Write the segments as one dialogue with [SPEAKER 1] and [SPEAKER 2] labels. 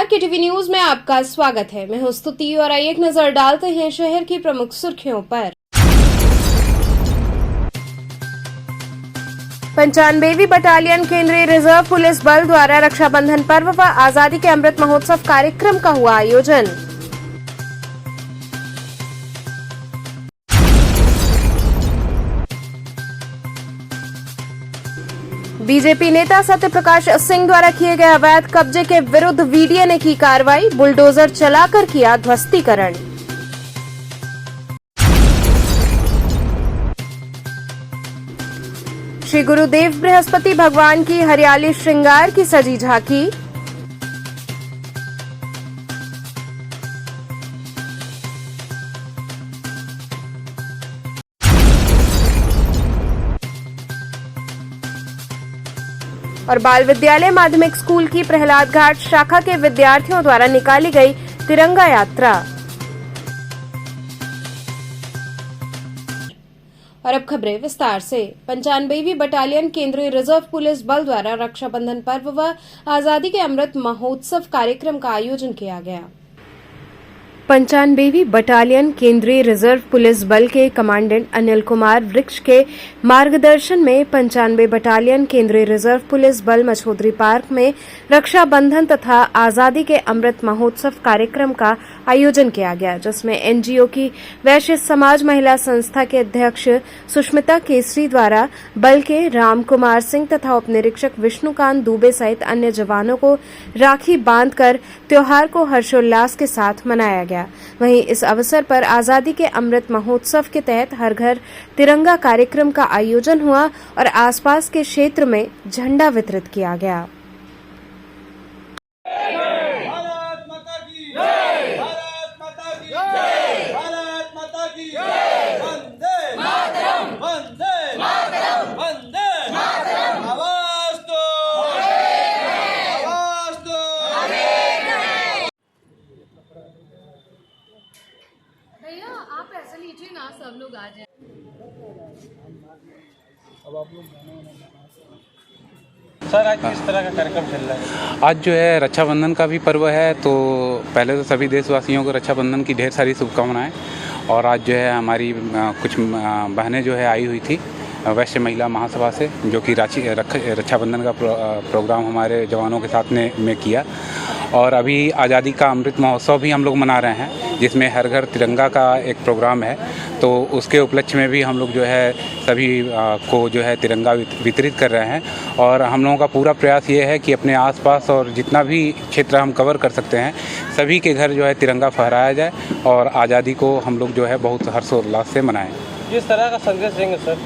[SPEAKER 1] नमस्कार, KTV news में आपका स्वागत है। मैं हूं स्तुति और आइए एक नजर डालते हैं शहर की प्रमुख सुर्खियों पर। 95वीं बटालियन केंद्रीय रिजर्व पुलिस बल द्वारा रक्षाबंधन पर्व व आजादी के अमृत महोत्सव कार्यक्रम का हुआ आयोजन। बीजेपी नेता सत्यप्रकाश सिंह द्वारा किए गए अवैध कब्जे के विरुद्ध वीडीए ने की कार्रवाई, बुलडोजर चलाकर किया ध्वस्तीकरण। श्री गुरुदेव बृहस्पति भगवान की हरियाली श्रृंगार की सजी झांकी। और बाल विद्यालय माध्यमिक स्कूल की प्रहलाद घाट शाखा के विद्यार्थियों द्वारा निकाली गई तिरंगा यात्रा। और अब खबरें विस्तार से। 95वीं बटालियन केंद्रीय रिजर्व पुलिस बल द्वारा रक्षाबंधन पर्व व आजादी के अमृत महोत्सव कार्यक्रम का आयोजन किया गया। 95वीं बटालियन केंद्रीय रिजर्व पुलिस बल के कमांडेंट अनिल कुमार वृक्ष के मार्गदर्शन में 95 बटालियन केंद्रीय रिजर्व पुलिस बल मछोदरी पार्क में रक्षाबंधन तथा आजादी के अमृत महोत्सव कार्यक्रम का आयोजन किया गया, जिसमें एनजीओ की वैश्य समाज महिला संस्था के अध्यक्ष सुष्मिता केसरी द्वारा बल के राम कुमार सिंह तथा उप निरीक्षक विष्णुकांत दुबे सहित अन्य जवानों को राखी बांधकर त्योहार को हर्षोल्लास के साथ मनाया गया। वहीं इस अवसर पर आजादी के अमृत महोत्सव के तहत हर घर तिरंगा कार्यक्रम का आयोजन हुआ और आसपास के क्षेत्र में झंडा वितरित किया गया।
[SPEAKER 2] भैया आप ऐसे लीजिए ना, सब लोग आ जाए।
[SPEAKER 3] अब आप लोग सर, आज किस तरह का कार्यक्रम चल रहा है?
[SPEAKER 4] आज जो है रक्षाबंधन का भी पर्व है, तो पहले तो सभी देशवासियों को रक्षाबंधन की ढेर सारी शुभकामनाएं। और आज जो है हमारी कुछ बहनें जो है आई हुई थी वैश्य महिला महासभा से, जो कि रक्षाबंधन का प्रोग्राम हमारे जवानों के साथ में किया। और अभी आज़ादी का अमृत महोत्सव भी हम लोग मना रहे हैं, जिसमें हर घर तिरंगा का एक प्रोग्राम है। तो उसके उपलक्ष्य में भी हम लोग जो है सभी को जो है तिरंगा वितरित कर रहे हैं। और हम लोगों का पूरा प्रयास ये है कि अपने आसपास और जितना भी क्षेत्र हम कवर कर सकते हैं, सभी के घर जो है तिरंगा फहराया जाए और आज़ादी को हम लोग जो है बहुत हर्षोल्लास से मनाएं।
[SPEAKER 3] किस तरह का संदेश देंगे सर?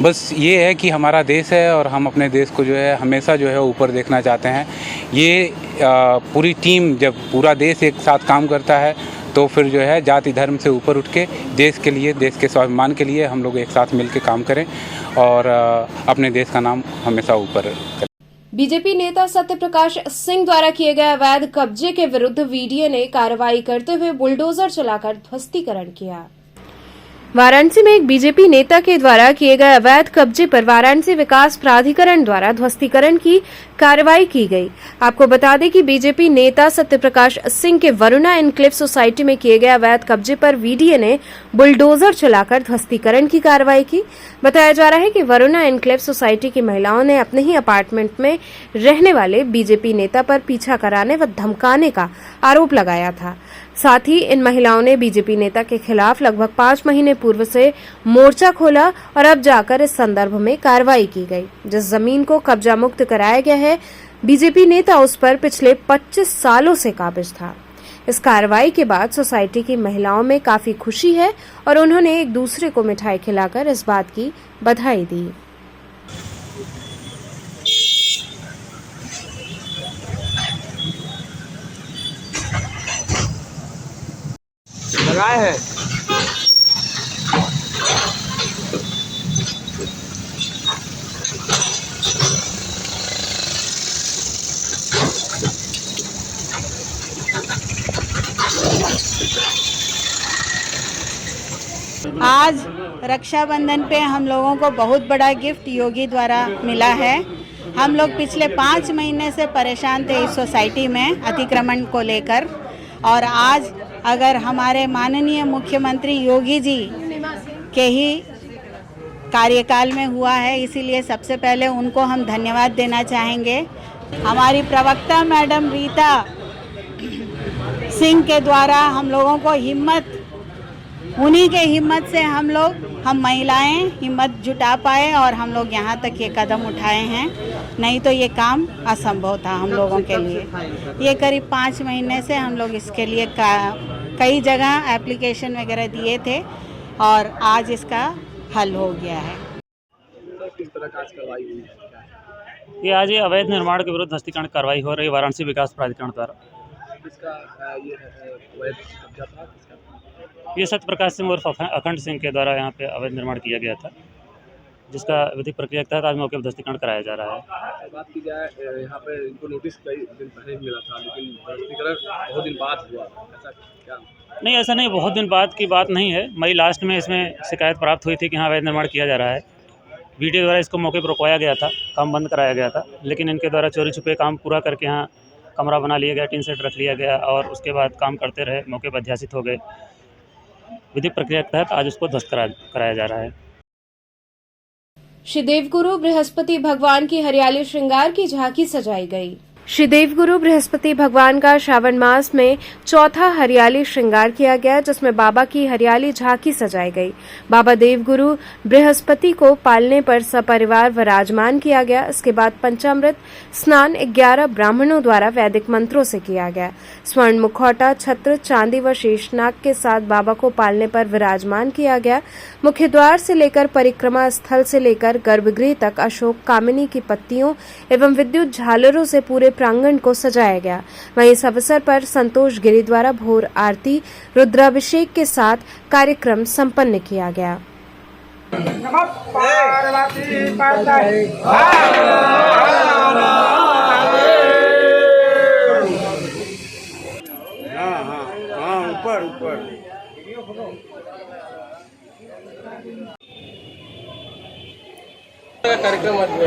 [SPEAKER 4] बस ये है कि हमारा देश है और हम अपने देश को जो है हमेशा जो है ऊपर देखना चाहते हैं। ये पूरी टीम, जब पूरा देश एक साथ काम करता है तो फिर जो है जाति धर्म से ऊपर उठ के देश के लिए, देश के स्वाभिमान के लिए हम लोग एक साथ मिलकर काम करें और अपने देश का नाम हमेशा ऊपर करें।
[SPEAKER 1] बीजेपी नेता सत्यप्रकाश सिंह द्वारा किए गए अवैध कब्जे के विरुद्ध वीडीए ने कार्रवाई करते हुए बुलडोजर चलाकर ध्वस्तीकरण किया। वाराणसी में एक बीजेपी नेता के द्वारा किए गए अवैध कब्जे पर वाराणसी विकास प्राधिकरण द्वारा ध्वस्तीकरण की कार्रवाई की गई। आपको बता दें कि बीजेपी नेता सत्यप्रकाश सिंह के वरुणा एनक्लेव सोसाइटी में किए गए अवैध कब्जे पर वीडीए ने बुलडोजर चलाकर ध्वस्तीकरण की कार्रवाई की। बताया जा रहा है कि वरुणा एनक्लेव सोसाइटी की महिलाओं ने अपने ही अपार्टमेंट में रहने वाले बीजेपी नेता पर पीछा कराने व धमकाने का आरोप लगाया था। साथ ही इन महिलाओं ने बीजेपी नेता के खिलाफ लगभग 5 महीने पूर्व से मोर्चा खोला और अब जाकर इस संदर्भ में कार्रवाई की गई। जिस जमीन को कब्जा मुक्त कराया गया है, बीजेपी नेता उस पर पिछले 25 सालों से काबिज था। इस कार्रवाई के बाद सोसाइटी की महिलाओं में काफी खुशी है और उन्होंने एक दूसरे को मिठाई खिलाकर इस बात की बधाई दी।
[SPEAKER 3] लगाए हैं
[SPEAKER 5] आज रक्षाबंधन पे हम लोगों को बहुत बड़ा गिफ्ट योगी द्वारा मिला है। हम लोग पिछले 5 महीने से परेशान थे इस सोसाइटी में अतिक्रमण को लेकर, और आज अगर हमारे माननीय मुख्यमंत्री योगी जी के ही कार्यकाल में हुआ है, इसीलिए सबसे पहले उनको हम धन्यवाद देना चाहेंगे। हमारी प्रवक्ता मैडम रीता सिंह के द्वारा हम लोगों को हिम्मत, उन्हीं के हिम्मत से हम महिलाएं हिम्मत जुटा पाए और हम लोग यहाँ तक ये कदम उठाए हैं, नहीं तो ये काम असंभव था हम लोगों के लिए। ये करीब 5 महीने से हम लोग इसके लिए कई जगह एप्लीकेशन वगैरह दिए थे और आज इसका हल हो गया है।
[SPEAKER 3] किस तरह का कार्रवाई हुई है?
[SPEAKER 6] ये आज ये अवैध निर्माण के विरुद्ध ध्वस्तीकरण कार्रवाई हो रही है वाराणसी विकास प्राधिकरण द्वारा।
[SPEAKER 3] किसका ये अवैध कब्जा था? किसका?
[SPEAKER 6] ये सत्य प्रकाश सिंह और अखंड सिंह के द्वारा यहाँ पे अवैध निर्माण किया गया था, जिसका विधिक प्रक्रिया के तहत आज मौके पर ध्वस्तीकरण कराया जा रहा है।
[SPEAKER 3] बात की जाए, यहाँ पे इनको नोटिस कई दिन पहले मिला था, लेकिन ध्वस्तीकरण बहुत दिन बाद हुआ, ऐसा क्या?
[SPEAKER 6] नहीं, ऐसा नहीं, बहुत दिन बाद की बात नहीं है। मई लास्ट में इसमें शिकायत प्राप्त हुई थी कि यहाँ अवैध निर्माण किया जा रहा है। वीडियो द्वारा इसको मौके पर रुकवाया गया था, काम बंद कराया गया था, लेकिन इनके द्वारा चोरी छुपे काम पूरा करके यहाँ कमरा बना लिया गया, टीन सेट रख लिया गया और उसके बाद काम करते रहे, मौके पर अध्यासित हो गए। विधिक प्रक्रिया के तहत आज उसको ध्वस्त कराया जा रहा है।
[SPEAKER 1] श्री देवगुरु बृहस्पति भगवान की हरियाली श्रृंगार की झांकी सजाई गई। श्री देवगुरु बृहस्पति भगवान का श्रावण मास में चौथा हरियाली श्रृंगार किया गया, जिसमें बाबा की हरियाली झांकी सजाई गई। बाबा देवगुरु बृहस्पति को पालने पर सपरिवार विराजमान किया गया। इसके बाद पंचामृत स्नान 11 ब्राह्मणों द्वारा वैदिक मंत्रों से किया गया। स्वर्ण मुखौटा, छत्र, चांदी व शेषनाग के साथ बाबा को पालने पर विराजमान किया गया। मुख्य द्वार से लेकर परिक्रमा स्थल से लेकर गर्भगृह तक अशोक कामिनी की पत्तियों एवं विद्युत झालरों से पूरे प्रांगण को सजाया गया। वहीं इस अवसर पर संतोष गिरी द्वारा भोर आरती, रुद्राभिषेक के साथ कार्यक्रम संपन्न किया गया।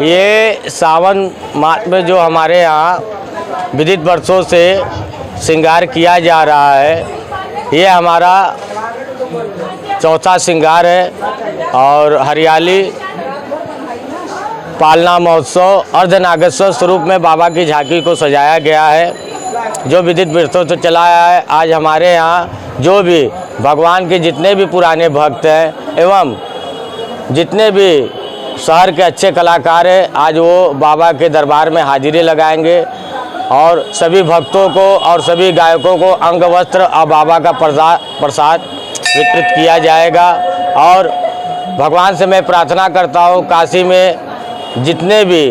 [SPEAKER 7] ये सावन मास में जो हमारे यहाँ विविध वर्षों से श्रृंगार किया जा रहा है, ये हमारा चौथा श्रृंगार है और हरियाली पालना महोत्सव अर्धनागेश्वर स्वरूप में बाबा की झांकी को सजाया गया है, जो विविध वर्षों से चला आया है। आज हमारे यहाँ जो भी भगवान के जितने भी पुराने भक्त हैं एवं जितने भी शहर के अच्छे कलाकार हैं, आज वो बाबा के दरबार में हाजिरी लगाएंगे और सभी भक्तों को और सभी गायकों को अंग वस्त्र और बाबा का प्रसाद वितरित किया जाएगा। और भगवान से मैं प्रार्थना करता हूँ, काशी में जितने भी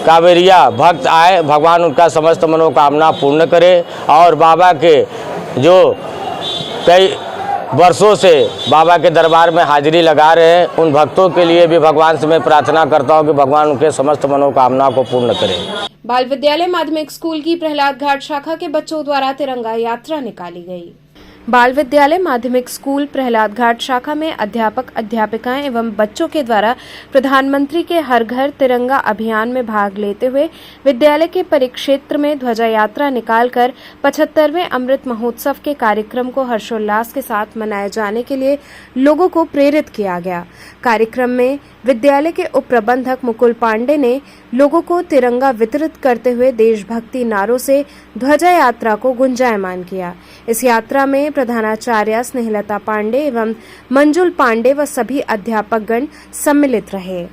[SPEAKER 7] कांवरिया भक्त आए, भगवान उनका समस्त मनोकामना पूर्ण करे और बाबा के जो कई वर्षों से बाबा के दरबार में हाजिरी लगा रहे हैं, उन भक्तों के लिए भी भगवान से मैं प्रार्थना करता हूं कि भगवान उनके समस्त मनोकामना को पूर्ण करें।
[SPEAKER 1] बाल विद्यालय माध्यमिक स्कूल की प्रहलाद घाट शाखा के बच्चों द्वारा तिरंगा यात्रा निकाली गई। बाल विद्यालय माध्यमिक स्कूल प्रहलाद घाट शाखा में अध्यापक, अध्यापिकाएं एवं बच्चों के द्वारा प्रधानमंत्री के हर घर तिरंगा अभियान में भाग लेते हुए विद्यालय के परिक्षेत्र में ध्वजा यात्रा निकालकर 75वें अमृत महोत्सव के कार्यक्रम को हर्षोल्लास के साथ मनाए जाने के लिए लोगों को प्रेरित किया गया। कार्यक्रम में विद्यालय के उप प्रबंधक मुकुल पांडे ने लोगों को तिरंगा वितरित करते हुए देशभक्ति नारों से ध्वजा यात्रा को गुंजायमान किया। इस यात्रा में प्रधानाचार्य स्नेहलता पांडे एवं मंजुल पांडे व सभी अध्यापकगण सम्मिलित रहे।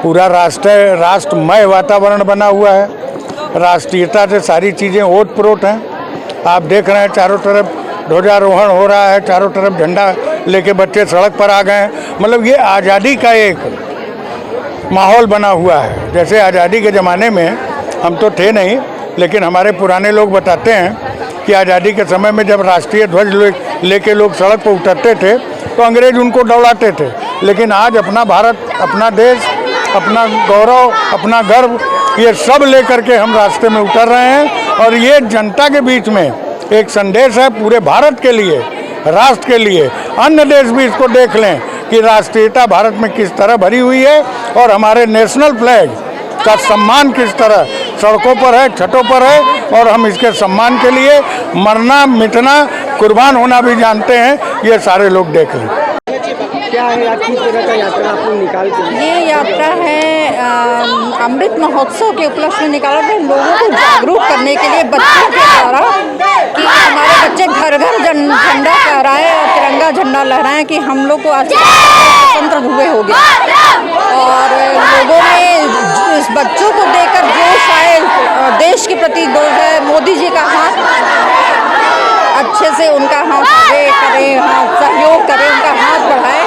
[SPEAKER 8] पूरा राष्ट्रमय वातावरण बना हुआ है। राष्ट्रीयता से सारी चीज़ें ओत प्रोत हैं। आप देख रहे हैं चारों तरफ ध्वजारोहण हो रहा है, चारों तरफ झंडा लेके बच्चे सड़क पर आ गए हैं। मतलब ये आज़ादी का एक माहौल बना हुआ है। जैसे आज़ादी के ज़माने में हम तो थे नहीं, लेकिन हमारे पुराने लोग बताते हैं कि आज़ादी के समय में जब राष्ट्रीय ध्वज लेके लोग सड़क पर उतरते थे तो अंग्रेज उनको दौड़ाते थे। लेकिन आज अपना भारत, अपना देश, अपना गौरव, अपना गर्व, ये सब लेकर के हम रास्ते में उतर रहे हैं। और ये जनता के बीच में एक संदेश है पूरे भारत के लिए, राष्ट्र के लिए। अन्य देश भी इसको देख लें कि राष्ट्रीयता भारत में किस तरह भरी हुई है और हमारे नेशनल फ्लैग का सम्मान किस तरह सड़कों पर है, छतों पर है। और हम इसके सम्मान के लिए मरना, मिटना, कुर्बान होना भी जानते हैं। ये सारे लोग देख लें।
[SPEAKER 9] क्या है आज किस तरह का यात्रा आप लोग निकाल के?
[SPEAKER 5] ये यात्रा है अमृत महोत्सव के उपलक्ष्य में निकाला था, लोगों को जागरूक करने के लिए बच्चों के द्वारा, कि हमारे बच्चे घर घर झंडा फहराएं और तिरंगा झंडा लहराएं कि हम लोग को आज स्वतंत्र हुए हो गए। और लोगों में इस बच्चों को देखकर जोश आए, देश के प्रति जोश है। मोदी जी का हाथ अच्छे से उनका हाथ आगे करें, हाथ सहयोग करें, उनका हाथ बढ़ाएं।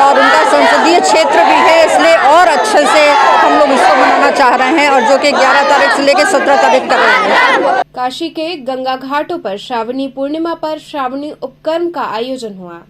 [SPEAKER 5] और उनका संसदीय क्षेत्र भी है, इसलिए और अच्छे से हम लोग इसको मनाना चाह रहे हैं, और जो कि 11 तारीख से लेकर 17 तारीख तक रहेंगे।
[SPEAKER 1] काशी के गंगा घाटों पर श्रावणी पूर्णिमा पर श्रावणी उपकर्म का आयोजन हुआ।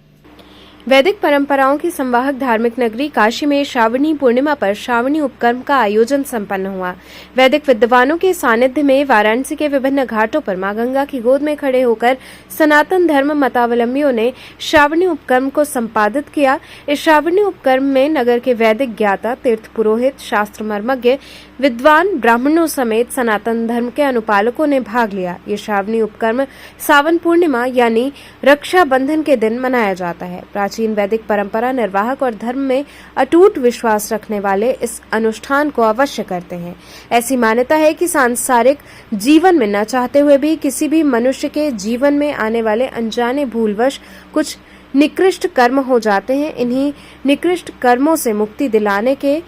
[SPEAKER 1] वैदिक परंपराओं की संवाहक धार्मिक नगरी काशी में श्रावणी पूर्णिमा पर श्रावणी उपकर्म का आयोजन संपन्न हुआ। वैदिक विद्वानों के सानिध्य में वाराणसी के विभिन्न घाटों पर मां गंगा की गोद में खड़े होकर सनातन धर्म मतावलंबियों ने श्रावणी उपकर्म को संपादित किया। इस श्रावणी उपकर्म में नगर के वैदिक ज्ञाता, तीर्थ पुरोहित, शास्त्र मर्मज्ञ, विद्वान, ब्राह्मणों समेत सनातन धर्म के अनुपालकों ने भाग लिया। ये श्रावणी उपकर्म सावन पूर्णिमा यानी रक्षाबंधन के दिन मनाया जाता है। प्राचीन वैदिक परंपरा निर्वाहक और धर्म में अटूट विश्वास रखने वाले इस अनुष्ठान को अवश्य करते हैं। ऐसी मान्यता है कि सांसारिक जीवन में न चाहते हुए भी किसी भी मनुष्य के जीवन में आने वाले अनजाने भूलवश कुछ निकृष्ट कर्म हो जाते हैं। इन्हीं निकृष्ट कर्मों से मुक्ति दिलाने के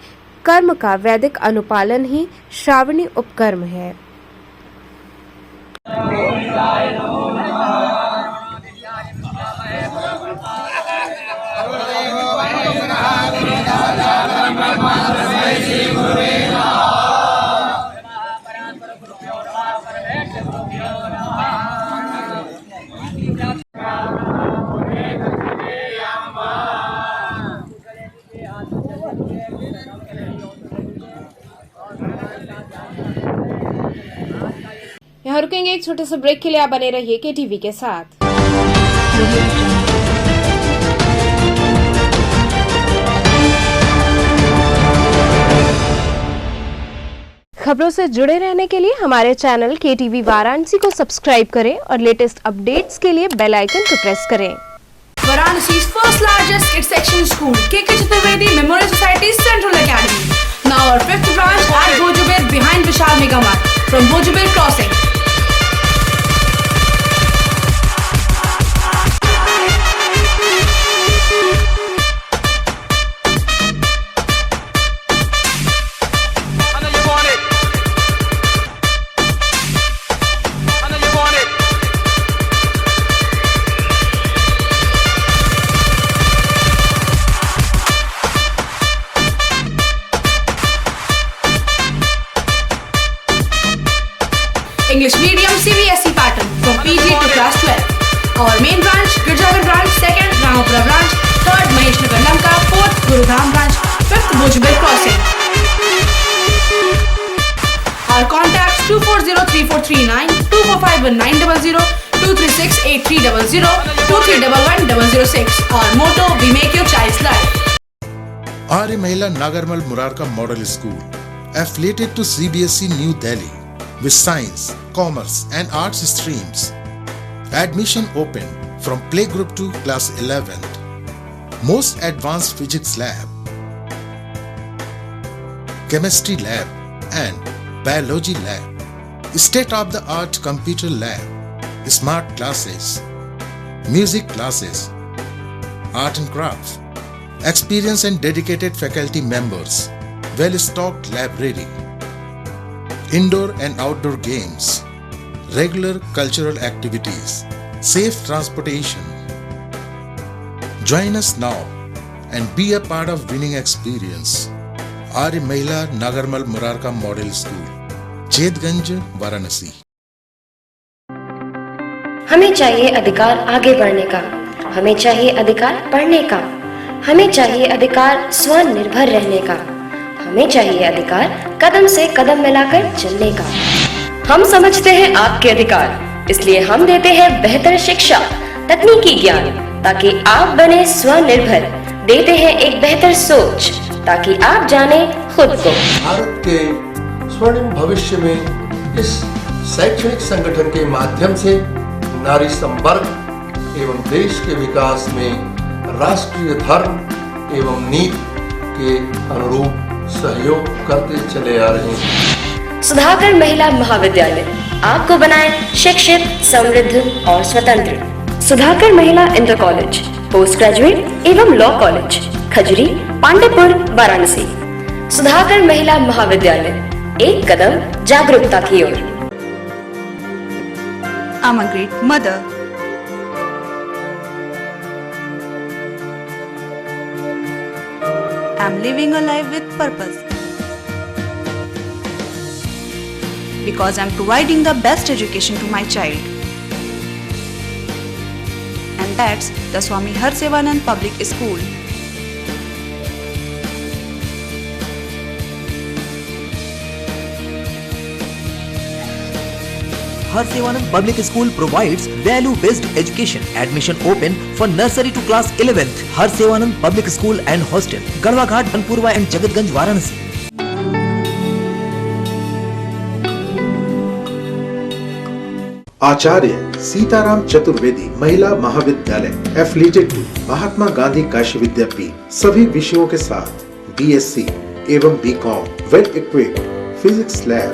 [SPEAKER 1] कर्म का वैदिक अनुपालन ही श्रावणी उपकर्म है। यहाँ रुकेंगे एक छोटे से ब्रेक के लिए। आप बने रहिए KTV के साथ। खबरों से जुड़े रहने के लिए हमारे चैनल KTV वाराणसी को सब्सक्राइब करें और लेटेस्ट अपडेट्स के लिए बेल आइकन को प्रेस करें।
[SPEAKER 2] Varanasi's first largest kids section school, KK Chaturvedi Memorial Society Central Academy. Now our 5th branch at Bhojubir behind Vishal Mega Mart from Bhojubir Crossing. English medium CBSE pattern from PG to class 12. Our main branch, Girjagar branch, 2nd Ramapura branch, 3rd Maheshnagar Lanka, 4th Gurudham branch, 5th Bhojubir Crossing. Our contacts 2403439, 2451900, 2368300, 231106. Our motto, we make your child's life.
[SPEAKER 10] Arya Mahila Nagarmal Murarka Model School, affiliated to CBSE New Delhi, with science, commerce and arts streams. Admission open from playgroup to class 11th. Most advanced physics lab, chemistry lab and biology lab, state-of-the-art computer lab, smart classes, music classes, art and crafts, experienced and dedicated faculty members, well-stocked library, indoor and outdoor games, regular cultural activities, safe transportation. Join us now and be a part of winning experience. आर्य महिला Nagarmal Murarka model school, जेतगंज, Varanasi.
[SPEAKER 11] हमें चाहिए अधिकार आगे बढ़ने का, हमें चाहिए अधिकार पढ़ने का, हमें चाहिए अधिकार स्वनिर्भर रहने का, हमें चाहिए अधिकार कदम से कदम मिलाकर चलने का। हम समझते हैं आपके अधिकार, इसलिए हम देते हैं बेहतर शिक्षा, तकनीकी ज्ञान, ताकि आप बने स्वनिर्भर। देते हैं एक बेहतर सोच, ताकि आप जाने खुद को।
[SPEAKER 12] भारत के स्वर्णिम भविष्य में इस शैक्षणिक संगठन के माध्यम से नारी संवर्ग एवं देश के विकास में राष्ट्रीय धर्म एवं नीति के अनुरूप सहयोग करते चले आ रहे हैं।
[SPEAKER 11] सुधाकर महिला महाविद्यालय आपको बनाए शिक्षित, समृद्ध और स्वतंत्र। सुधाकर महिला इंटर कॉलेज, पोस्ट ग्रेजुएट एवं लॉ कॉलेज, खजरी, पांडेपुर, वाराणसी। सुधाकर महिला महाविद्यालय, एक कदम जागरूकता की ओर।
[SPEAKER 2] I'm a great mother. I'm living a life with purpose. Because I'm providing the best education to my child. And that's the Swami Harsevanand Public School.
[SPEAKER 13] Harsevanand Public School provides value-based education. Admission open for nursery to class 11th. Harsevanand Public School and Hostel, Garwa Ghat, Banpurwa and Jagatganj, Varanasi.
[SPEAKER 10] आचार्य सीताराम चतुर्वेदी महिला महाविद्यालय affiliated to Mahatma Gandhi Kashi Vidyapith, सभी विषयों के साथ BSc एवं BCom, well equipped physics lab,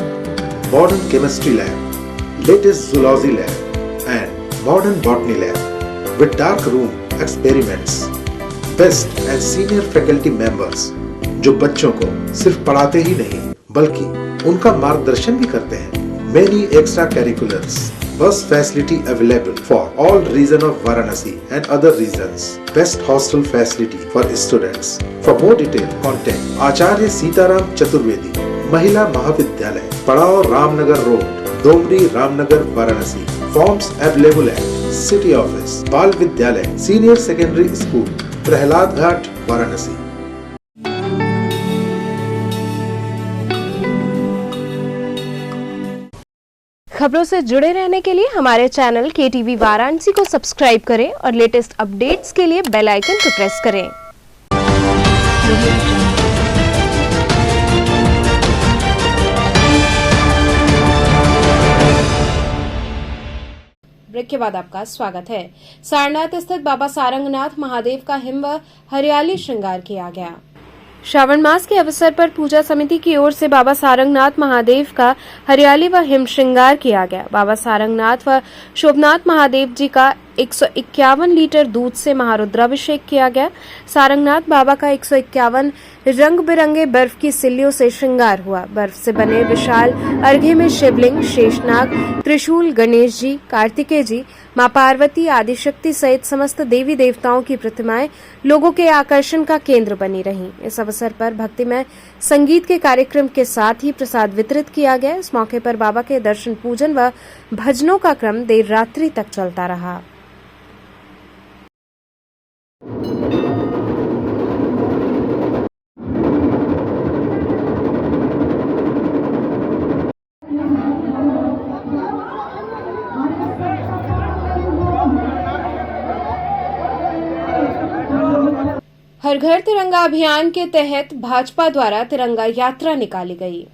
[SPEAKER 10] modern chemistry lab, latest zoology lab and modern botany lab with dark room experiments, best and senior faculty members जो बच्चों को सिर्फ पढ़ाते ही नहीं बल्कि उनका मार्गदर्शन भी करते हैं। Many extra curriculars, bus facility available for all region of Varanasi and other regions. Best hostel facility for students. For more detail, contact आचार्य सीताराम चतुर्वेदी महिला महाविद्यालय, पड़ाव Ramnagar road, Domri, Ramnagar, Varanasi. Forms available है सिटी ऑफिस, बाल विद्यालय, सीनियर सेकेंडरी स्कूल, प्रहलाद घाट, वाराणसी।
[SPEAKER 1] खबरों से जुड़े रहने के लिए हमारे चैनल KTV वाराणसी को सब्सक्राइब करें और लेटेस्ट अपडेट्स के लिए बेल आइकन को प्रेस करें। ब्रेक के बाद आपका स्वागत है। सारनाथ स्थित बाबा सारंगनाथ महादेव का हिम व हरियाली श्रृंगार किया गया। श्रावण मास के अवसर पर पूजा समिति की ओर से बाबा सारंगनाथ महादेव का हरियाली व हिम श्रृंगार किया गया। बाबा सारंगनाथ व शोभनाथ महादेव जी का 151 लीटर दूध से महारुद्राभिषेक किया गया। सारंगनाथ बाबा का 151 रंग बिरंगे बर्फ की सिल्लियों से श्रृंगार हुआ। बर्फ से बने विशाल अर्घ्य में शिवलिंग, शेषनाग, त्रिशूल, गणेश जी, कार्तिकेय जी, मां पार्वती, आदिशक्ति सहित समस्त देवी देवताओं की प्रतिमाएं लोगों के आकर्षण का केंद्र बनी रहीं। इस अवसर पर भक्तिमय संगीत के कार्यक्रम के साथ ही प्रसाद वितरित किया गया। इस मौके पर बाबा के दर्शन, पूजन व भजनों का क्रम देर रात्रि तक चलता रहा। हर घर तिरंगा अभियान के तहत भाजपा द्वारा तिरंगा यात्रा निकाली गई।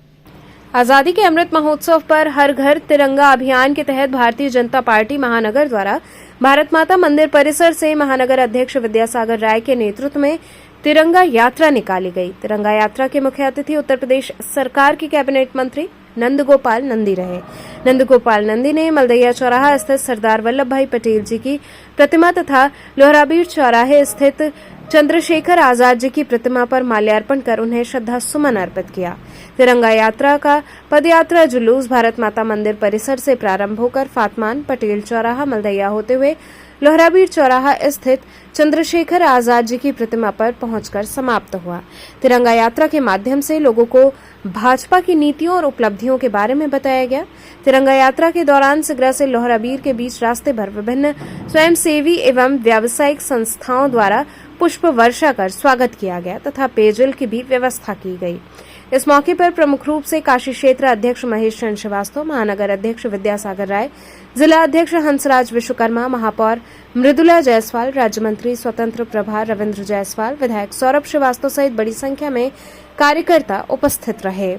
[SPEAKER 1] आजादी के अमृत महोत्सव पर हर घर तिरंगा अभियान के तहत भारतीय जनता पार्टी महानगर द्वारा भारत माता मंदिर परिसर से महानगर अध्यक्ष विद्यासागर राय के नेतृत्व में तिरंगा यात्रा निकाली गई। तिरंगा यात्रा के मुख्य अतिथि उत्तर प्रदेश सरकार के कैबिनेट मंत्री नंदगोपाल नंदी रहे। नंदगोपाल नंदी ने मलदैया चौराहा स्थित सरदार वल्लभ भाई पटेल जी की प्रतिमा तथा लोहराबीर चौराहे स्थित चंद्रशेखर आजाद जी की प्रतिमा पर माल्यार्पण कर उन्हें श्रद्धा सुमन अर्पित किया। तिरंगा यात्रा का पदयात्रा जुलूस भारत माता मंदिर परिसर से प्रारंभ होकर फातमान, पटेल चौराहा, मलदैया होते हुए लोहराबीर चौराहा स्थित चंद्रशेखर आजाद जी की प्रतिमा पर पहुंचकर समाप्त हुआ। तिरंगा यात्रा के माध्यम से लोगों को भाजपा की नीतियों और उपलब्धियों के बारे में बताया गया। तिरंगा यात्रा के दौरान सिगरा से लोहराबीर के बीच रास्ते भर विभिन्न स्वयंसेवी एवं व्यावसायिक संस्थाओं द्वारा पुष्प वर्षा कर स्वागत किया गया तथा पेयजल की भी व्यवस्था की गई। इस मौके पर प्रमुख रूप से काशी क्षेत्र अध्यक्ष महेश चंद्र श्रीवास्तव, महानगर अध्यक्ष विद्यासागर राय, जिला अध्यक्ष हंसराज विश्वकर्मा, महापौर मृदुला जायसवाल, राज्य मंत्री स्वतंत्र प्रभार रविंद्र जायसवाल, विधायक सौरभ श्रीवास्तव सहित बड़ी संख्या में कार्यकर्ता उपस्थित रहे।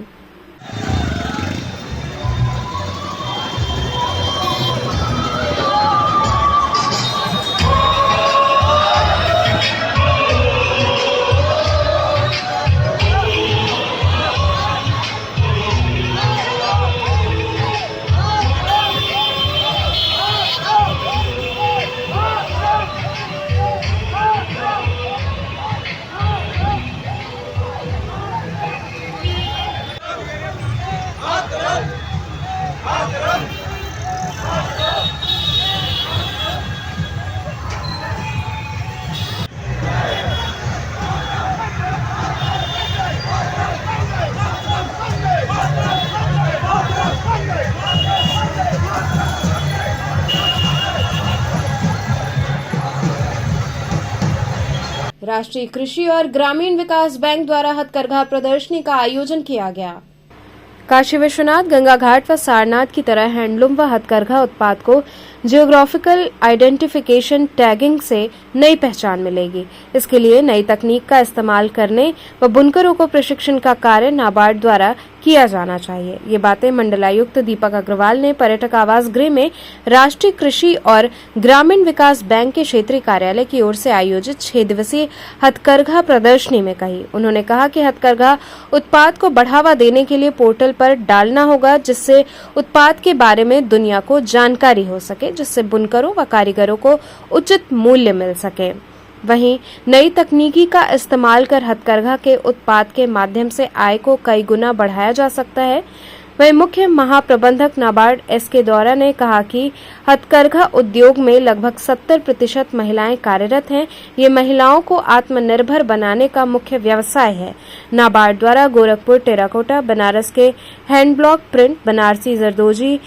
[SPEAKER 1] राष्ट्रीय कृषि और ग्रामीण विकास बैंक द्वारा हथकरघा प्रदर्शनी का आयोजन किया गया। काशी विश्वनाथ, गंगा घाट व सारनाथ की तरह हैंडलूम व हथकरघा उत्पाद को जियोग्राफिकल आइडेंटिफिकेशन टैगिंग से नई पहचान मिलेगी। इसके लिए नई तकनीक का इस्तेमाल करने व बुनकरों को प्रशिक्षण का कार्य नाबार्ड द्वारा किया जाना चाहिए। ये बातें मंडलायुक्त दीपक अग्रवाल ने पर्यटक आवास गृह में राष्ट्रीय कृषि और ग्रामीण विकास बैंक के क्षेत्रीय कार्यालय की ओर से आयोजित 6 दिवसीय हथकरघा प्रदर्शनी में कही। उन्होंने कहा कि हथकरघा उत्पाद को बढ़ावा देने के लिए पोर्टल पर डालना होगा, जिससे उत्पाद के बारे में दुनिया को जानकारी हो सके, जिससे बुनकरों व कारीगरों को उचित मूल्य मिल सके। वहीं नई तकनीकी का इस्तेमाल कर हथकरघा के उत्पाद के माध्यम से आय को कई गुना बढ़ाया जा सकता है। वहीं मुख्य महाप्रबंधक नाबार्ड एसके दौरा ने कहा कि हथकरघा उद्योग में लगभग 70% महिलाएं कार्यरत हैं। ये महिलाओं को आत्मनिर्भर बनाने का मुख्य व्यवसाय है। नाबार्ड द्वारा गोरखपुर टेराकोटा, बनारस के हैंडब्लॉक प्रिंट, बनारसी जरदोजी,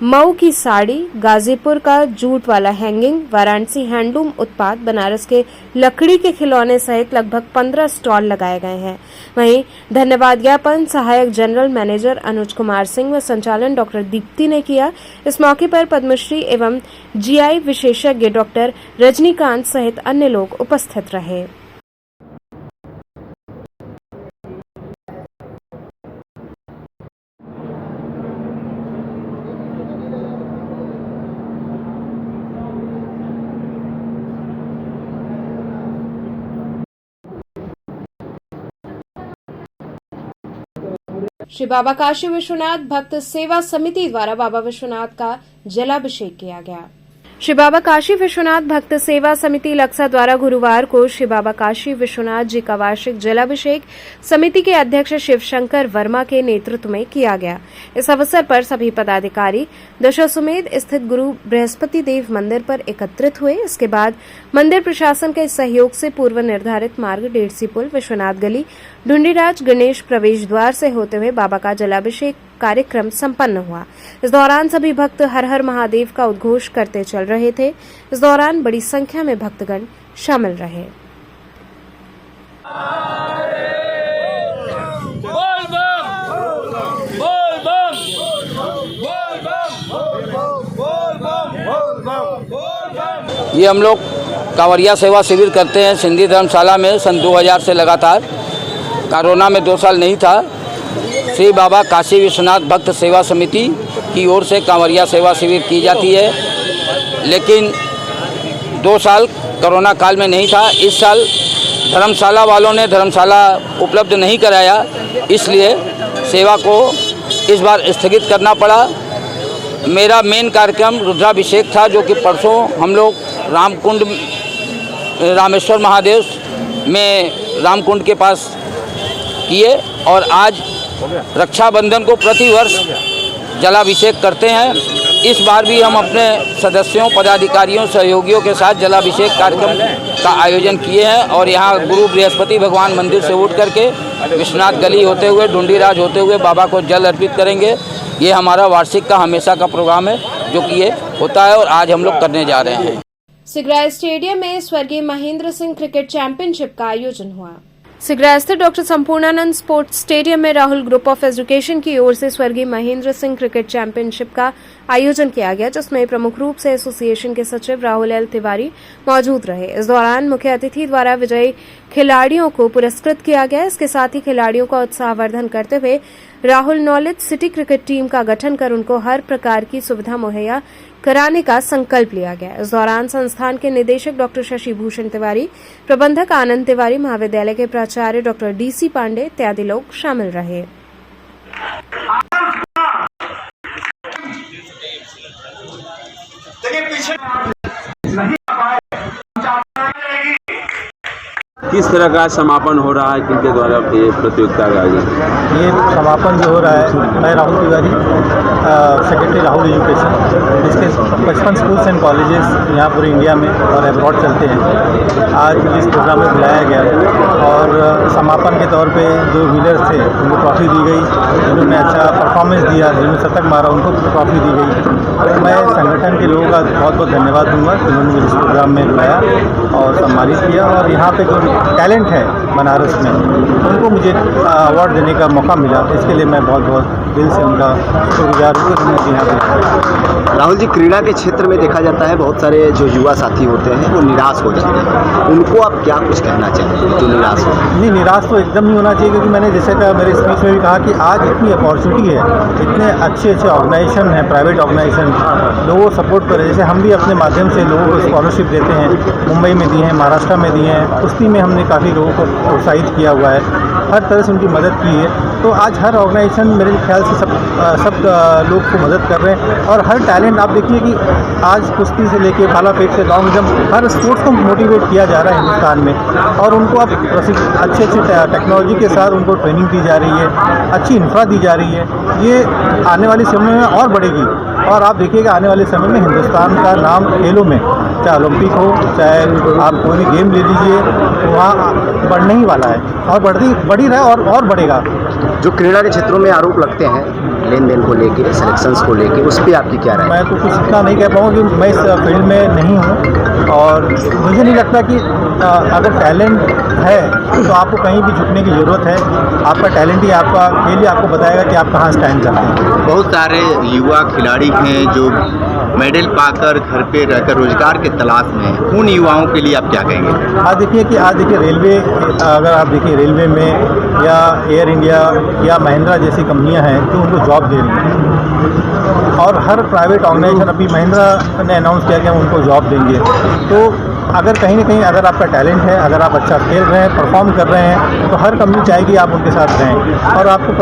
[SPEAKER 1] मऊ की साड़ी, गाजीपुर का जूट वाला हैंगिंग, वाराणसी हैंडलूम उत्पाद, बनारस के लकड़ी के खिलौने सहित लगभग 15 स्टॉल लगाए गए हैं। वहीं धन्यवाद ज्ञापन सहायक जनरल मैनेजर अनुज कुमार सिंह व संचालन डॉक्टर दीप्ति ने किया। इस मौके पर पद्मश्री एवं जीआई विशेषज्ञ डॉक्टर रजनीकांत सहित अन्य लोग उपस्थित रहे। श्री बाबा काशी विश्वनाथ भक्त सेवा समिति द्वारा बाबा विश्वनाथ का जलाभिषेक किया गया। श्री बाबा काशी विश्वनाथ भक्त सेवा समिति लक्सा द्वारा गुरुवार को श्री बाबा काशी विश्वनाथ जी का वार्षिक जलाभिषेक समिति के अध्यक्ष शिवशंकर वर्मा के नेतृत्व में किया गया। इस अवसर पर सभी पदाधिकारी दशाश्वमेध स्थित गुरु बृहस्पति देव मंदिर पर एकत्रित हुए। इसके बाद मंदिर प्रशासन के सहयोग से पूर्व निर्धारित मार्ग डेढ़सी पुल, विश्वनाथ गली, ढूंढीराज गणेश प्रवेश द्वार से होते हुए बाबा का जलाभिषेक कार्यक्रम संपन्न हुआ। इस दौरान सभी भक्त हर हर महादेव का उद्घोष करते चल रहे थे। इस दौरान बड़ी संख्या में भक्तगण शामिल रहे।
[SPEAKER 7] ये हम लोग कांवरिया सेवा शिविर करते हैं सिंधी धर्मशाला में सन 2000 से लगातार। कोरोना में 2 साल नहीं था। श्री बाबा काशी विश्वनाथ भक्त सेवा समिति की ओर से कांवरिया सेवा शिविर की जाती है, लेकिन 2 साल कोरोना काल में नहीं था। इस साल धर्मशाला वालों ने धर्मशाला उपलब्ध नहीं कराया, इसलिए सेवा को इस बार स्थगित करना पड़ा। मेरा मेन कार्यक्रम रुद्राभिषेक था, जो कि परसों हम लोग रामकुंड रामेश्वर महादेव में रामकुंड के पास किए और आज रक्षाबंधन को प्रतिवर्ष जलाभिषेक करते हैं। इस बार भी हम अपने सदस्यों, पदाधिकारियों, सहयोगियों के साथ जलाभिषेक कार्यक्रम का आयोजन किए हैं और यहाँ गुरु बृहस्पति भगवान मंदिर से उठ करके विश्वनाथ गली होते हुए, डुंडीराज होते हुए बाबा को जल अर्पित करेंगे। ये हमारा वार्षिक का हमेशा का प्रोग्राम है जो कि ये होता है और आज हम लोग करने जा रहे हैं।
[SPEAKER 1] सिगरा स्टेडियम में स्वर्गीय महेंद्र सिंह क्रिकेट चैंपियनशिप का आयोजन हुआ। सिगरा स्थित डॉक्टर संपूर्णानंद स्पोर्ट्स स्टेडियम में राहुल ग्रुप ऑफ एजुकेशन की ओर से स्वर्गीय महेंद्र सिंह क्रिकेट चैंपियनशिप का आयोजन किया गया, जिसमें प्रमुख रूप से एसोसिएशन के सचिव राहुल एल तिवारी मौजूद रहे। इस दौरान मुख्य अतिथि द्वारा विजयी खिलाड़ियों को पुरस्कृत किया गया। इसके साथ ही खिलाड़ियों का उत्साहवर्धन करते हुए Rahul knowledge city cricket team का गठन कर उनको हर प्रकार की सुविधा मुहैया कराने का संकल्प लिया गया। इस दौरान संस्थान के निदेशक डॉक्टर शशि भूषण तिवारी, प्रबंधक आनंद तिवारी, महाविद्यालय के प्राचार्य डॉक्टर डीसी पांडे इत्यादि लोग शामिल रहे।
[SPEAKER 3] किस तरह का समापन हो रहा है, किनके द्वारा ये प्रतियोगिता का आयोजन?
[SPEAKER 8] ये समापन जो हो रहा है, मैं राहुल तिवारी, सेक्रेटरी राहुल एजुकेशन, इसके 55 स्कूल्स एंड कॉलेजेस यहाँ पूरे इंडिया में और अब्रॉड चलते हैं। आज इस प्रोग्राम में बुलाया गया और समापन के तौर पे जो विनर्स थे उनको ट्रॉफी दी गई, जिन्होंने अच्छा परफॉर्मेंस दिया, जिन्होंने शतक मारा उनको ट्रॉफी दी गई। मैं संगठन के लोगों का बहुत बहुत धन्यवाद दूंगा कि उन्होंने मुझे इस प्रोग्राम में बुलाया और सम्मानित किया। और यहाँ पे जो टैलेंट है बनारस में, उनको मुझे अवार्ड देने का मौका मिला, इसके लिए मैं बहुत बहुत दिल से उनका शुक्रगुजार हूँ कि मुझे यहाँ पे।
[SPEAKER 9] राहुल जी, क्रीड़ा के क्षेत्र में देखा जाता है बहुत सारे जो युवा साथी होते हैं वो निराश हो जाते हैं, उनको आप क्या कुछ कहना चाहेंगे जो निराश हो?
[SPEAKER 8] नहीं, निराश तो एकदम नहीं होना चाहिए, क्योंकि मैंने जैसे कहा मेरे स्पीच में भी कहा कि आज इतनी अपॉर्चुनिटी है, इतने अच्छे अच्छे ऑर्गेनाइजेशन हैं, प्राइवेट ऑर्गेनाइजेशन लोगों को सपोर्ट करें। जैसे हम भी अपने माध्यम से लोगों को स्कॉलरशिप देते हैं, मुंबई में दिए हैं, महाराष्ट्र में दिए हैं, कुश्ती में हमने काफ़ी लोगों को प्रोत्साहित किया हुआ है, हर तरह से उनकी मदद की है। तो आज हर ऑर्गेनाइजेशन मेरे ख्याल से सब लोग को मदद कर रहे हैं और हर टैलेंट आप देखिए कि आज कुश्ती से लेके भाला फेंक से लॉन्ग जंप, हर स्पोर्ट्स को मोटिवेट किया जा रहा है हिंदुस्तान में और उनको अब अच्छे टेक्नोलॉजी के साथ उनको ट्रेनिंग दी जा रही है, अच्छी इंफ्रा दी जा रही है। ये आने वाले समय में और बढ़ेगी और आप देखिएगा आने वाले समय में हिंदुस्तान का नाम खेलों में, चाहे ओलंपिक हो, चाहे आप कोई भी गेम ले लीजिए, वहाँ बढ़ने ही वाला है और बढ़ी रहा है और बढ़ेगा।
[SPEAKER 9] जो क्रीड़ा के क्षेत्रों में आरोप लगते हैं लेन देन को लेके, सिलेक्शंस को लेके, उस पर आपकी क्या राय?
[SPEAKER 8] मैं तो कुछ इतना नहीं कह पाऊँगा कि मैं इस फील्ड में नहीं हूँ और मुझे नहीं लगता कि अगर टैलेंट है तो आपको कहीं भी झुकने की ज़रूरत है। आपका टैलेंट ही आपका खेल ही आपको बताएगा कि आप कहाँ स्टैंड करते हैं।
[SPEAKER 9] बहुत सारे युवा खिलाड़ी हैं जो मेडल पाकर घर पे रहकर रोजगार के तलाश में हैं, उन युवाओं के लिए आप क्या कहेंगे?
[SPEAKER 8] आज देखिए रेलवे, अगर आप देखिए रेलवे में या एयर इंडिया या महिंद्रा जैसी कंपनियां हैं तो उनको जॉब दे रही हैं और हर प्राइवेट ऑर्गेनाइजेशन, अभी महिंद्रा ने अनाउंस किया कि हम उनको जॉब देंगे। तो अगर कहीं ना कहीं अगर आपका टैलेंट है, अगर आप अच्छा खेल रहे हैं, परफॉर्म कर रहे हैं, तो हर कंपनी चाहेगी आप उनके साथ रहें और आपको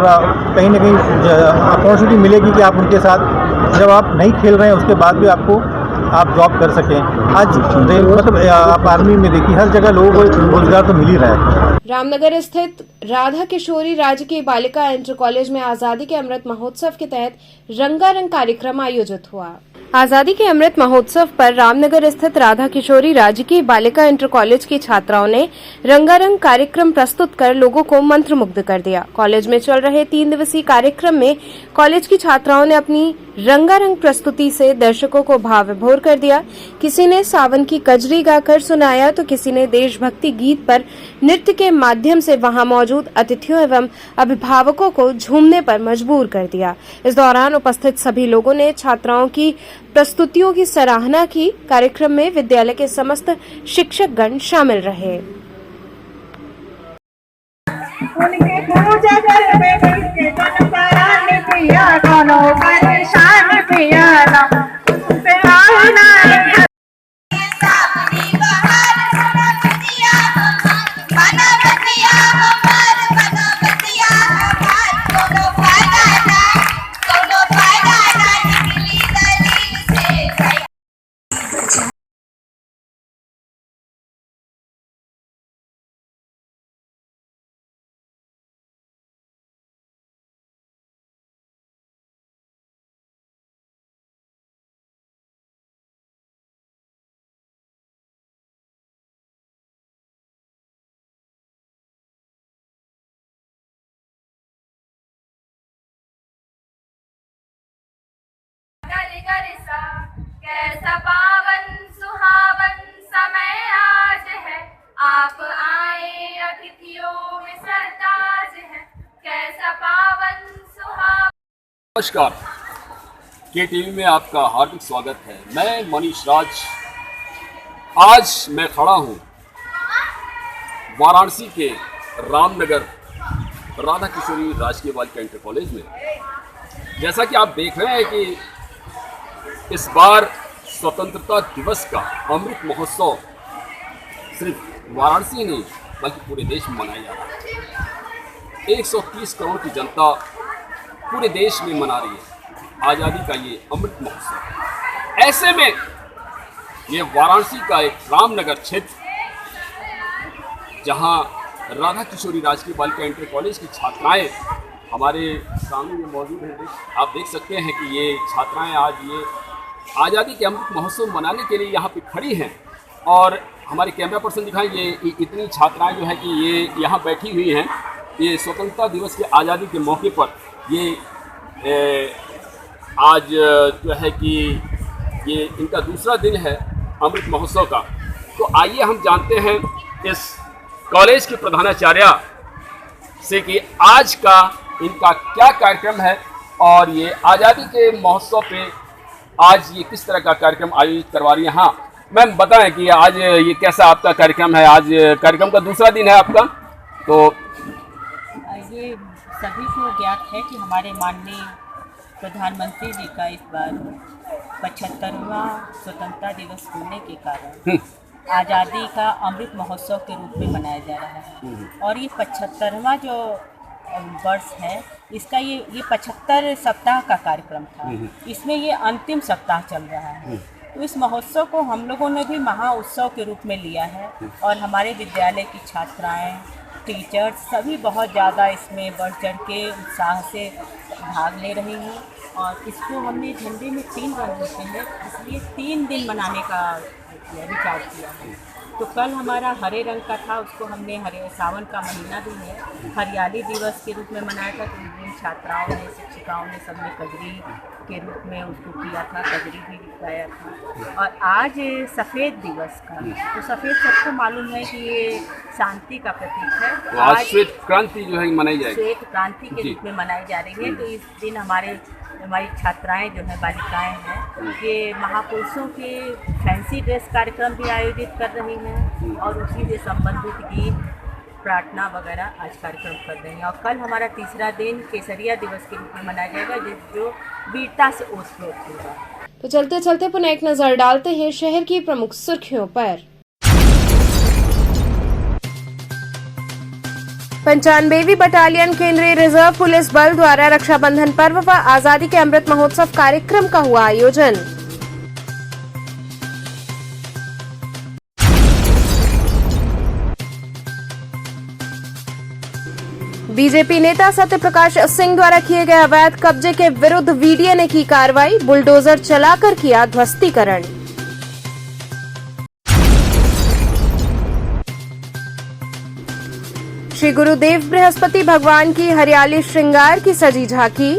[SPEAKER 8] कहीं ना कहीं अपॉर्चुनिटी मिलेगी कि आप उनके साथ, जब आप नहीं खेल रहे हैं उसके बाद भी आप जॉब कर सकें। आज मतलब आप आर्मी में देखिए हर जगह लोगों को रोजगार तो मिल ही रहा है।
[SPEAKER 1] रामनगर स्थित राधा किशोरी राजकीय बालिका इंटर कॉलेज में आजादी के अमृत महोत्सव के तहत रंगारंग कार्यक्रम आयोजित हुआ। आजादी के अमृत महोत्सव पर रामनगर स्थित राधा किशोरी राजकीय बालिका इंटर कॉलेज की छात्राओं ने रंगारंग कार्यक्रम प्रस्तुत कर लोगों को मंत्रमुग्ध कर दिया। कॉलेज में चल रहे 3 दिवसीय कार्यक्रम में कॉलेज की छात्राओं ने अपनी रंगारंग प्रस्तुति से दर्शकों को भाव विभोर कर दिया। किसी ने सावन की कजरी गाकर सुनाया तो किसी ने देशभक्ति गीत पर नृत्य के माध्यम से वहां मौजूद अतिथियों एवं अभिभावकों को झूमने पर मजबूर कर दिया। इस दौरान उपस्थित सभी लोगों ने छात्राओं की प्रस्तुतियों की सराहना की। कार्यक्रम में विद्यालय के समस्त शिक्षकगण शामिल रहे।
[SPEAKER 14] उनके पूजा घर में के दोनों पराने पिया, दोनों परेशान पिया।
[SPEAKER 15] खुशियों में सरताज है, कैसा पावन सुहावना।
[SPEAKER 3] नमस्कार, के टीवी में आपका हार्दिक स्वागत है। मैं मनीष राज। आज मैं खड़ा हूँ वाराणसी के रामनगर राधा किशोरी राजकीय बालिका इंटर कॉलेज में। जैसा कि आप देख रहे हैं कि इस बार स्वतंत्रता दिवस का अमृत महोत्सव सिर्फ वाराणसी नहीं बल्कि पूरे देश में मनाया जा रहा है। 130 करोड़ की जनता पूरे देश में मना रही है आज़ादी का ये अमृत महोत्सव। ऐसे में ये वाराणसी का एक रामनगर क्षेत्र, जहां राधा किशोरी राजकीय बालिका इंटर कॉलेज की छात्राएं हमारे सामने में मौजूद हैं। आप देख सकते हैं कि ये छात्राएं आज ये आज़ादी के अमृत महोत्सव मनाने के लिए यहाँ पे खड़ी हैं। और हमारे कैमरा पर्सन दिखाएं, ये इतनी छात्राएं जो है कि ये यहाँ बैठी हुई हैं। ये स्वतंत्रता दिवस के आज़ादी के मौके पर ये आज जो है कि ये इनका दूसरा दिन है अमृत महोत्सव का। तो आइए हम जानते हैं इस कॉलेज के प्रधानाचार्य से कि आज का इनका क्या कार्यक्रम है और ये आज़ादी के महोत्सव पे आज ये किस तरह का कार्यक्रम आयोजित करवा रही है। हाँ मैम, बताएं कि आज ये कैसा आपका कार्यक्रम है। आज कार्यक्रम का दूसरा दिन है आपका। तो
[SPEAKER 16] ये सभी को ज्ञात है कि हमारे माननीय प्रधानमंत्री जी का इस बार 75वां स्वतंत्रता दिवस होने के कारण आज़ादी का अमृत महोत्सव के रूप में मनाया जा रहा है। और ये 75वां जो वर्ष है, इसका ये 75 सप्ताह का कार्यक्रम था। इसमें ये अंतिम सप्ताह चल रहा है। तो इस महोत्सव को हम लोगों ने भी महा उत्सव के रूप में लिया है और हमारे विद्यालय की छात्राएं, टीचर्स सभी बहुत ज़्यादा इसमें बढ़ चढ़ के उत्साह से भाग ले रही हैं। और इसको हमने झंडे में 3 रंग होते हैं, इसलिए 3 दिन मनाने का विचार किया है। तो कल हमारा हरे रंग का था, उसको हमने सावन का महीना भी है, हरियाली दिवस के रूप में मनाया था। तो इन छात्राओं ने, शिक्षिकाओं ने सबने कजरी के रूप में उसको किया था, कजरी भी गाया था। और आज सफ़ेद दिवस का, तो सफ़ेद सबको मालूम है कि ये शांति का प्रतीक है।
[SPEAKER 3] तो आज श्वेत क्रांति जो है मनाई जाएगी,
[SPEAKER 16] श्वेत क्रांति के रूप में मनाई जा रही है। तो इस दिन हमारी छात्राएं जो है, बालिकाएं हैं, ये महापुरुषों के फैंसी ड्रेस कार्यक्रम भी आयोजित कर रही हैं और उसी से संबंधित गीत, प्रार्थना वगैरह आज कार्यक्रम कर रही हैं। और कल हमारा तीसरा दिन केसरिया दिवस के रूप में मनाया जाएगा, जो वीरता से ओतप्रोत होगा।
[SPEAKER 1] तो चलते चलते पुनः एक नजर डालते हैं शहर की प्रमुख सुर्खियों पर। 95वीं बटालियन केंद्रीय रिजर्व पुलिस बल द्वारा रक्षाबंधन पर्व व आजादी के अमृत महोत्सव कार्यक्रम का हुआ आयोजन। बीजेपी नेता सत्यप्रकाश सिंह द्वारा किए गए अवैध कब्जे के विरुद्ध वीडियो ने की कार्रवाई, बुलडोजर चलाकर किया ध्वस्तीकरण। श्री गुरुदेव बृहस्पति भगवान की हरियाली श्रृंगार की सजी झांकी।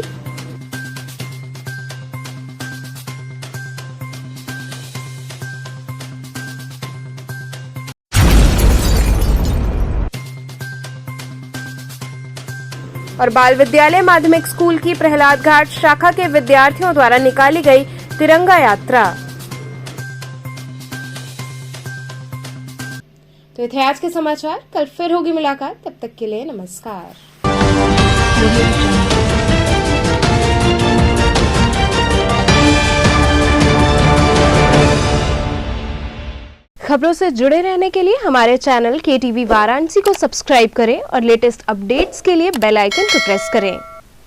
[SPEAKER 1] और बाल विद्यालय माध्यमिक स्कूल की प्रहलाद घाट शाखा के विद्यार्थियों द्वारा निकाली गई तिरंगा यात्रा। तो ये थे आज के समाचार। कल फिर होगी मुलाकात, तब तक के लिए नमस्कार। खबरों से जुड़े रहने के लिए हमारे चैनल KTV वाराणसी को सब्सक्राइब करें और लेटेस्ट अपडेट्स के लिए बेल आइकन को प्रेस करें।